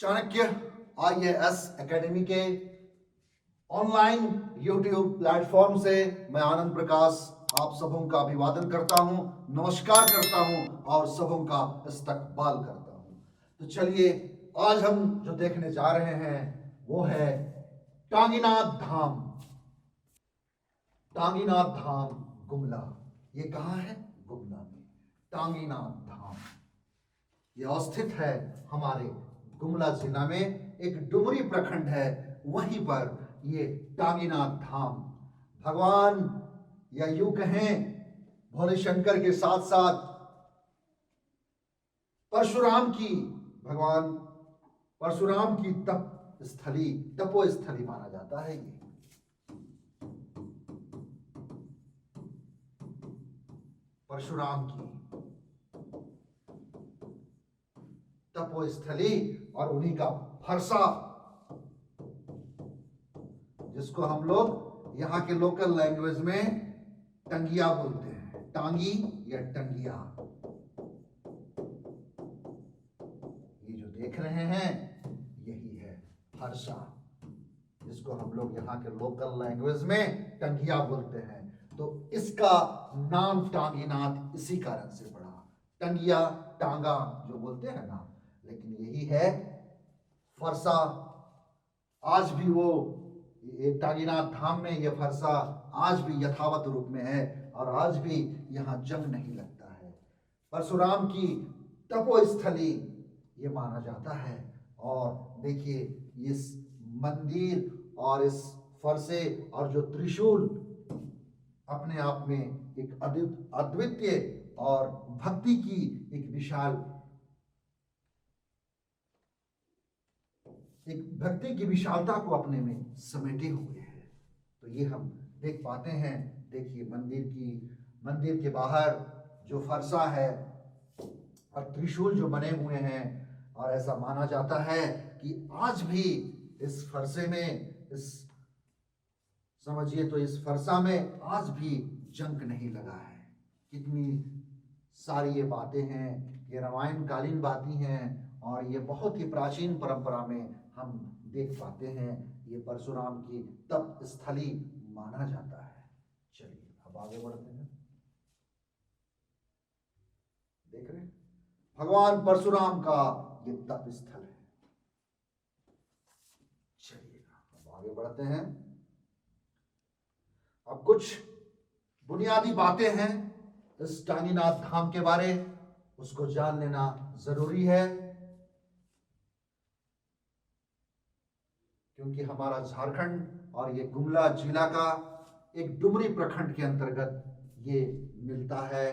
Chanakya IAS academy के online YouTube platform से मैं आनंद प्रकाश आप सबों का अभिवादन करता हूं, नमस्कार करता हूं और सबों का इस्तकबाल करता हूं। तो चलिए आज हम जो देखने जा रहे हैं वो है टांगीनाथ धाम। टांगीनाथ धाम गुमला, ये कहाँ है? गुमला में टांगीनाथ धाम। ये अवस्थित है हमारे गुमला जिला में, एक डुमरी प्रखंड है, वहीं पर ये टांगीनाथ धाम भगवान या यूं कहें भोले शंकर के साथ साथ परशुराम की, भगवान परशुराम की तपो स्थली माना जाता है। ये परशुराम की तपो स्थली और उन्हीं का फरसा, जिसको हम लोग यहाँ के लोकल लैंग्वेज में टंगिया बोलते हैं, टांगी या टंगिया। ये जो देख रहे हैं यही है फरसा, जिसको हम लोग यहाँ के लोकल लैंग्वेज में टंगिया बोलते हैं। तो इसका नाम टांगीनाथ इसी कारण से पड़ा, टंगिया टांगा जो बोलते हैं ना, लेकिन यही है फरसा। आज भी वो टांगीनाथ धाम में ये फरसा आज भी यथावत रूप में है और आज भी यहाँ जंग नहीं लगता है। परशुराम की तपोस्थली ये माना जाता है। और देखिए इस मंदिर और इस फरसे और जो त्रिशूल अपने आप में एक अद्वितीय और भक्ति की एक भक्ति की विशालता को अपने में समेटे हुए है। तो ये हम देख पाते हैं। देखिए मंदिर के बाहर जो फरसा है और त्रिशूल जो बने हुए हैं, और ऐसा माना जाता है कि आज भी इस फरसे में, समझिए तो इस फरसा में आज भी जंग नहीं लगा है। कितनी सारी ये बातें हैं, ये रामायण कालीन बातें हैं और ये बहुत ही प्राचीन परंपरा में हम देख पाते हैं। ये परशुराम की तप स्थली माना जाता है। चलिए अब आगे बढ़ते हैं। देख रहे हैं भगवान परशुराम का ये तप स्थल है। चलिए अब आगे बढ़ते हैं। अब कुछ बुनियादी बातें हैं इस टांगीनाथ धाम के बारे, उसको जान लेना जरूरी है, क्योंकि हमारा झारखंड और ये गुमला जिला का एक डुमरी प्रखंड के अंतर्गत ये मिलता है।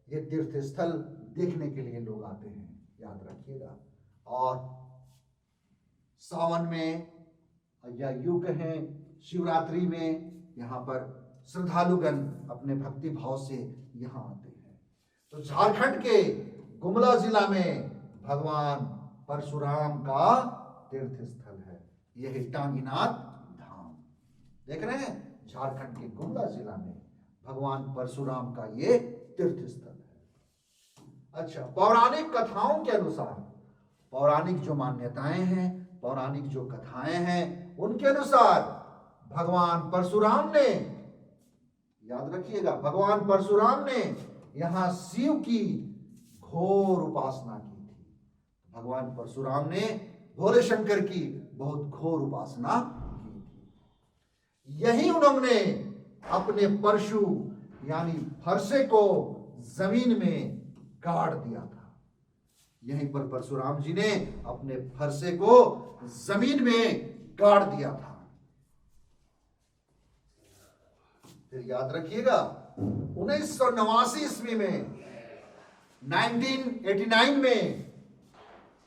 ये तीर्थ स्थल देखने के लिए लोग आते हैं, याद रखिएगा। और सावन में या यूं कहें शिवरात्रि में यहाँ पर श्रद्धालुगण अपने भक्ति भाव से यहाँ आते हैं। तो झारखंड के गुमला जिला में भगवान परशुराम का तीर्थ स्थल है, यह टांगीनाथ धाम। देख रहे हैं झारखंड के गुमला जिला में भगवान परशुराम का ये तीर्थ स्थल है। अच्छा, पौराणिक कथाओं के अनुसार, पौराणिक जो मान्यताएं हैं, पौराणिक जो कथाएं हैं, उनके अनुसार भगवान परशुराम ने, याद रखिएगा, भगवान परशुराम ने यहां शिव की घोर उपासना की थी। भगवान परशुराम ने भोले शंकर की बहुत घोर उपासना की थी। यही उन्होंने अपने परशु यानी फरसे को जमीन में गाड़ दिया था। यहीं पर परशुराम जी ने अपने फरसे को जमीन में गाड़ दिया था। फिर याद रखिएगा 1989 ईस्वी में, 1989 में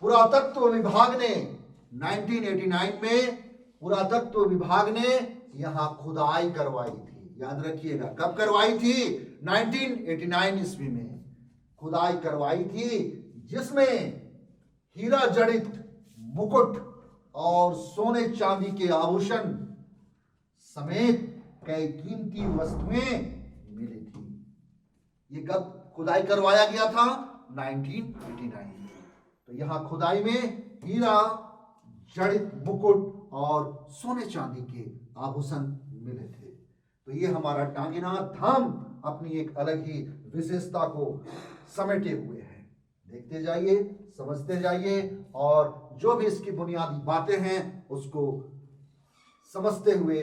पुरातत्व विभाग ने, 1989 में पुरातत्व विभाग ने यहां खुदाई करवाई थी। याद रखिएगा कब करवाई थी? 1989 ईस्वी में खुदाई करवाई थी, जिसमें हीरा जड़ित मुकुट और सोने चांदी के आभूषण समेत कई कीमती वस्तुएं मिली थी। ये कब खुदाई करवाया गया था? 1989 में। तो यहां खुदाई में हीरा जड़ित मुकुट और सोने चांदी के आभूषण मिले थे। तो ये हमारा टांगीनाथ धाम अपनी एक अलग ही विशेषता को समेटे हुए है। देखते जाइए, समझते जाइए और जो भी इसकी बुनियादी बातें हैं उसको समझते हुए,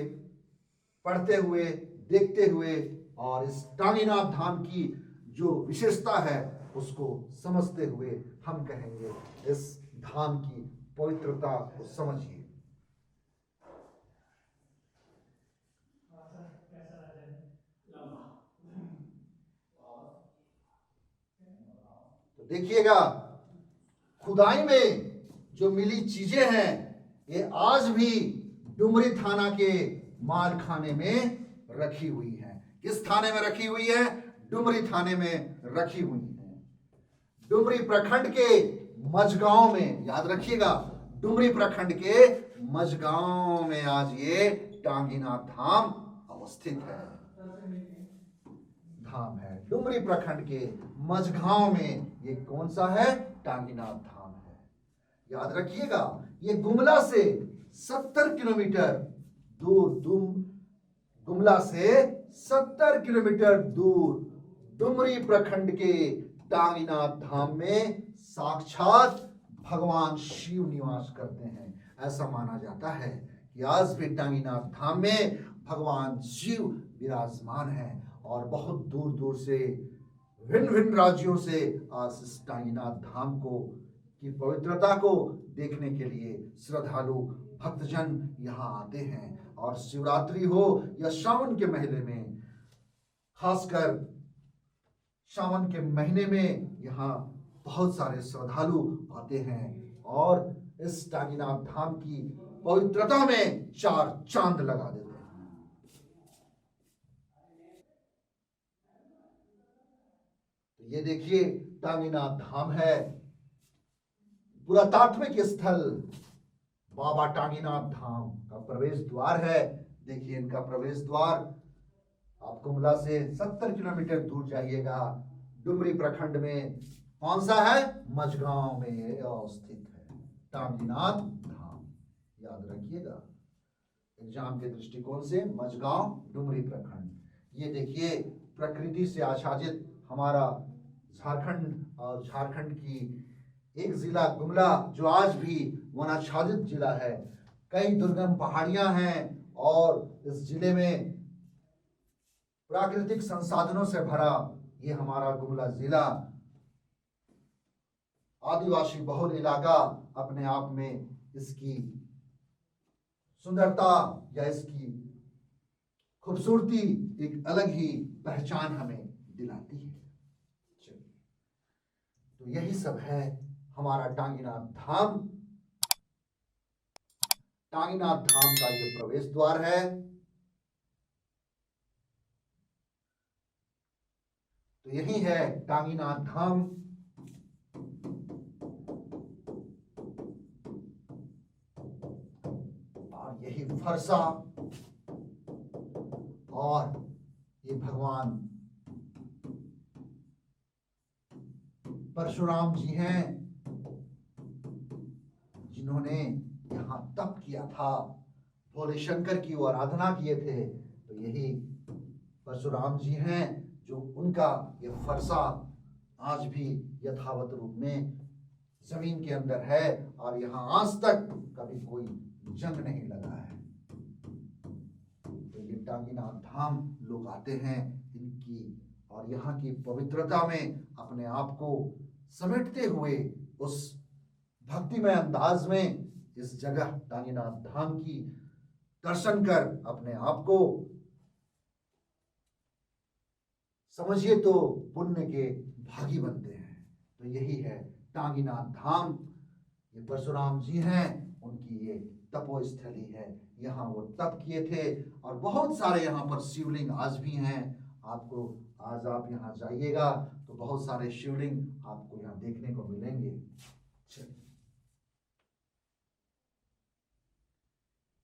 पढ़ते हुए, देखते हुए और इस टांगीनाथ धाम की जो विशेषता है उसको समझते हुए हम कहेंगे इस धाम की पवित्रता को समझिए। तो देखिएगा, खुदाई में जो मिली चीजें हैं ये आज भी डुमरी थाना के माल खाने में रखी हुई है। किस थाने में रखी हुई है? डुमरी थाने में रखी हुई है। डुमरी प्रखंड के मझगांव में, याद रखिएगा, डुमरी प्रखंड के मझगांव में आज ये टांगीनाथ धाम अवस्थित है। धाम है डुमरी प्रखंड के मझगांव में। ये कौन सा है? टांगीनाथ धाम है। याद रखिएगा, ये गुमला से 70 किलोमीटर दूर, गुमला से 70 किलोमीटर दूर डुमरी प्रखंड के टांगीनाथ धाम में साक्षात भगवान शिव निवास करते हैं। ऐसा माना जाता है कि आज भी टांगीनाथ धाम में भगवान शिव विराजमान हैं और बहुत दूर दूर से, भिन्न भिन्न राज्यों से आज इस टांगीनाथ धाम को की पवित्रता को देखने के लिए श्रद्धालु भक्तजन यहाँ आते हैं। और शिवरात्रि हो या श्रावण के महीने में, खासकर श्रावण के महीने में यहाँ बहुत सारे श्रद्धालु आते हैं और इस टांगीनाथ धाम की पवित्रता में 4 चांद लगा देते हैं। तो ये देखिए टांगीनाथ धाम है, पुरातात्विक स्थल बाबा टांगीनाथ धाम का प्रवेश द्वार है। देखिए इनका प्रवेश द्वार, आप गुमला से 70 किलोमीटर दूर जाइएगा, डुमरी प्रखंड में कौन सा है? मझगांव में अवस्थित है टांगीनाथ धाम। याद रखिएगा एग्जाम के दृष्टिकोण से, मझगांव डुमरी प्रखंड। ये देखिए प्रकृति से आच्छादित हमारा झारखंड और झारखंड की एक जिला गुमला जो आज भी वनाच्छादित जिला है। कई दुर्गम पहाड़ियां हैं और इस जिले में प्राकृतिक संसाधनों से भरा ये हमारा गुमला जिला, आदिवासी बहुल इलाका, अपने आप में इसकी सुंदरता या इसकी खूबसूरती एक अलग ही पहचान हमें दिलाती है। तो यही सब है हमारा टांगीनाथ धाम। टांगीनाथ धाम का ये प्रवेश द्वार है। तो यही है टांगीनाथ धाम। और यही फरसा और ये भगवान परशुराम जी हैं जिन्होंने यहाँ तप किया था, भोले शंकर की वो आराधना किए थे। तो यही परशुराम जी हैं जो उनका ये फरसा आज भी यथावत रूप में जमीन के अंदर है और यहाँ आज तक कभी कोई जंग नहीं लगा है। तो ये टांगीनाथ धाम लोग आते हैं इनकी और यहाँ की पवित्रता में अपने आप को समेटते हुए उस भक्तिमय अंदाज में इस जगह टांगीनाथ धाम की दर्शन कर अपने आप को समझिए तो पुण्य के भागी बनते हैं। तो यही है टांगीनाथ धाम। ये परशुराम जी हैं, उनकी ये तपोस्थली है। यहाँ वो तप किए थे और बहुत सारे यहाँ पर शिवलिंग आज भी हैं। आपको आज आप यहाँ जाइएगा तो बहुत सारे शिवलिंग आपको यहाँ देखने को मिलेंगे।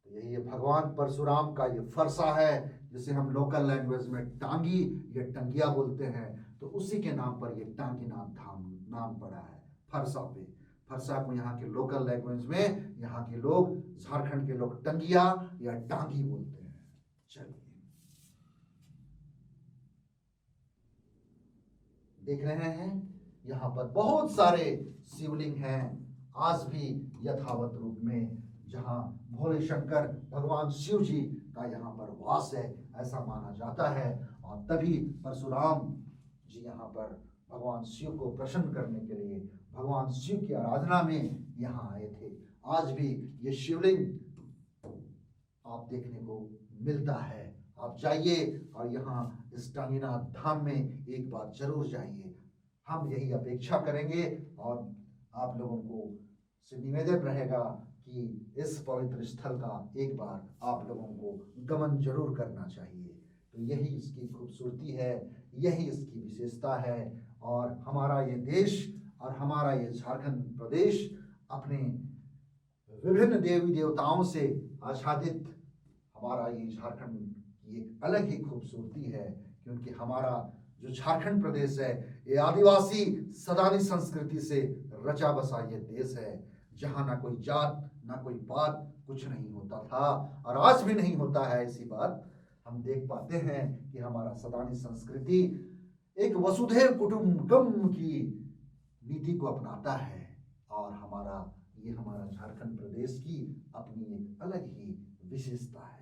तो यही है भगवान परशुराम का ये फरसा है, जिसे हम लोकल लैंग्वेज में टांगी या टंगिया बोलते हैं। तो उसी के नाम पर ये टांगीनाथ धाम नाम पड़ा है फरसा पे। फरसा को यहाँ के लोकल लैंग्वेज में यहाँ के लोग, झारखंड के लोग टंगिया या टांगी बोलते हैं। चलिए देख रहे हैं यहाँ पर बहुत सारे शिवलिंग हैं आज भी यथावत रूप में, जहाँ भोले शंकर भगवान शिव जी का यहाँ पर वास है ऐसा माना जाता है। और तभी परशुराम जी यहाँ पर भगवान शिव को प्रसन्न करने के लिए भगवान शिव की आराधना में यहाँ आए थे। आज भी ये शिवलिंग आप देखने को मिलता है। आप जाइए और यहाँ इस टांगीनाथ धाम में एक बार जरूर जाइए। हम यही अपेक्षा करेंगे और आप लोगों को से निवेदन रहेगा कि इस पवित्र स्थल का एक बार आप लोगों को गमन जरूर करना चाहिए। तो यही इसकी खूबसूरती है, यही इसकी विशेषता है। और हमारा ये देश और हमारा ये झारखंड प्रदेश अपने विभिन्न देवी देवताओं से आच्छादित हमारा ये झारखंड की एक अलग ही खूबसूरती है, क्योंकि हमारा जो झारखंड प्रदेश है ये आदिवासी सदानी संस्कृति से रचा बसा ये देश है, जहाँ ना कोई जात ना कोई पात कुछ नहीं होता था और आज भी नहीं होता है। ऐसी बात हम देख पाते हैं कि हमारा सदानी संस्कृति एक वसुधैव कुटुंबकम की नीति को अपनाता है और हमारा झारखंड प्रदेश की अपनी एक अलग ही विशेषता है।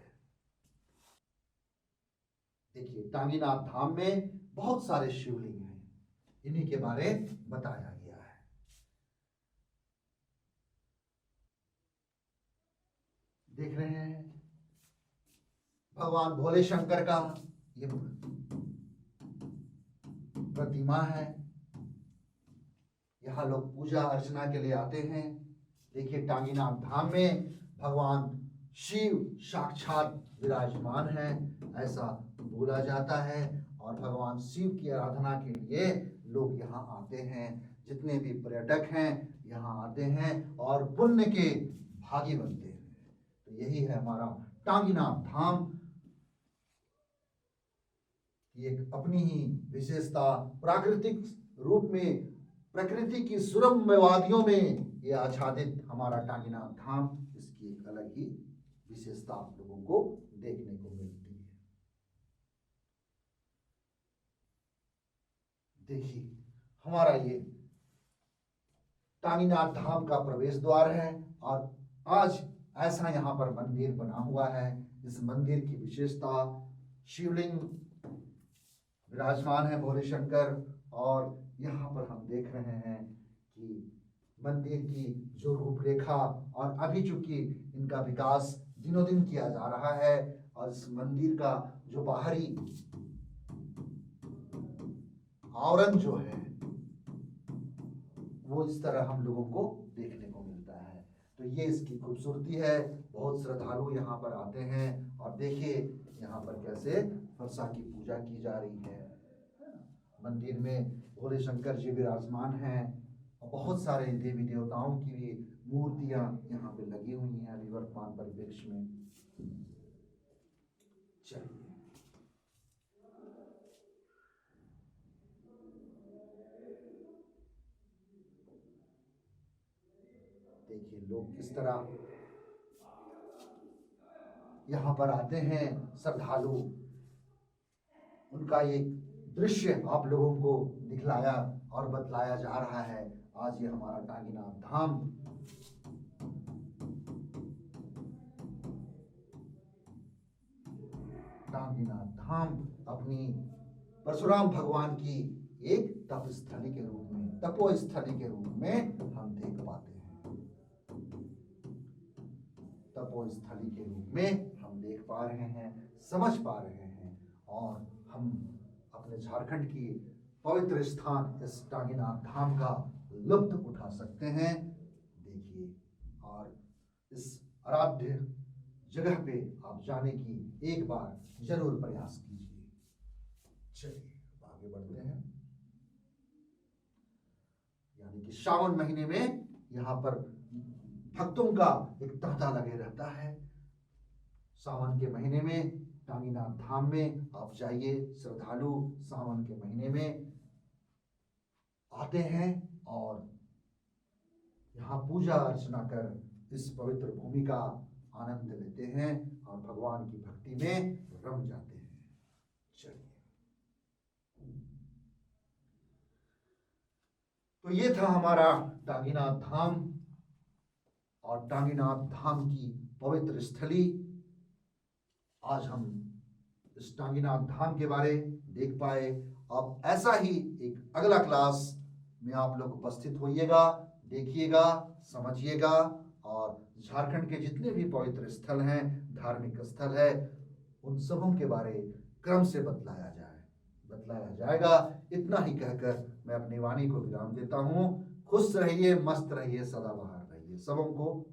देखिए टांगीनाथ धाम में बहुत सारे शिवलिंग हैं, इन्हीं के बारे में बताया गया है। देख रहे हैं भगवान भोले शंकर का ये प्रतिमा है, यहाँ लोग पूजा अर्चना के लिए आते हैं। देखिए टांगीनाथ धाम में भगवान शिव साक्षात विराजमान है ऐसा बोला जाता है और भगवान शिव की आराधना के लिए लोग यहाँ आते हैं। जितने भी पर्यटक हैं यहाँ आते हैं और पुण्य के भागी बनते हैं। तो यही है हमारा टांगीनाथ धाम की एक अपनी ही विशेषता। प्राकृतिक रूप में प्रकृति की सुरम्य वादियों में ये आच्छादित हमारा टांगीनाथ धाम, इसकी एक अलग ही विशेषता आप लोगों को देखने को मिलती है। देखिए हमारा ये टांगीनाथ धाम का प्रवेश द्वार है और आज ऐसा यहाँ पर मंदिर बना हुआ है। इस मंदिर की विशेषता शिवलिंग विराजमान है भोले शंकर, और यहाँ पर हम देख रहे हैं कि मंदिर की जो रूपरेखा और अभी चूंकि इनका विकास दिनों दिन किया जा रहा है और इस मंदिर का जो बाहरी आवरण जो है वो इस तरह हम लोगों को देखने को मिलता है। तो ये इसकी खूबसूरती है। बहुत श्रद्धालु यहाँ पर आते हैं और देखिए यहाँ पर कैसे फरसा की पूजा की जा रही है। मंदिर में भोले शंकर जी विराजमान हैं और बहुत सारे देवी देवताओं की भी मूर्तियां यहाँ पे लगी हुई हैं अभी वर्तमान परिप्रेक्ष्य में। चलिए देखिए लोग किस तरह यहाँ पर आते हैं श्रद्धालु, उनका एक दृश्य आप लोगों को दिखलाया और बतलाया जा रहा है। आज ये हमारा टांगीनाथ धाम अपनी परशुराम भगवान की एक तपस्थली के रूप में, तपोस्थली के रूप में हम देख पाते हैं। तपोस्थली के रूप में हम देख पा रहे हैं, समझ पा रहे हैं और हम अपने झारखंड की पवित्र स्थान इस टांगीनाथ धाम का लुत्फ उठा सकते हैं। देखिए और इस आराध्य जगह पे आप जाने की एक बार जरूर प्रयास कीजिए। चलिए आगे बढ़ते हैं। यानी कि श्रावण महीने में यहाँ पर भक्तों का एक तांता लगे रहता है। सावन के महीने में टांगीनाथ धाम में आप जाइए, श्रद्धालु सावन के महीने में आते हैं और यहाँ पूजा अर्चना कर इस पवित्र भूमि का आनंद लेते हैं और भगवान की भक्ति में रम जाते हैं। चलिए, तो ये था हमारा टांगीनाथ धाम और टांगीनाथ धाम की पवित्र स्थली। आज हम इस टांगीनाथ धाम के बारे देख पाए। अब ऐसा ही एक अगला क्लास में आप लोग उपस्थित होइएगा, देखिएगा, समझिएगा और झारखंड के जितने भी पवित्र स्थल हैं, धार्मिक स्थल है, उन सबों के बारे क्रम से बतलाया जाएगा। इतना ही कहकर मैं अपनी वाणी को विराम देता हूँ। खुश रहिए, मस्त रहिए, सदाबहार रहिए। सबों को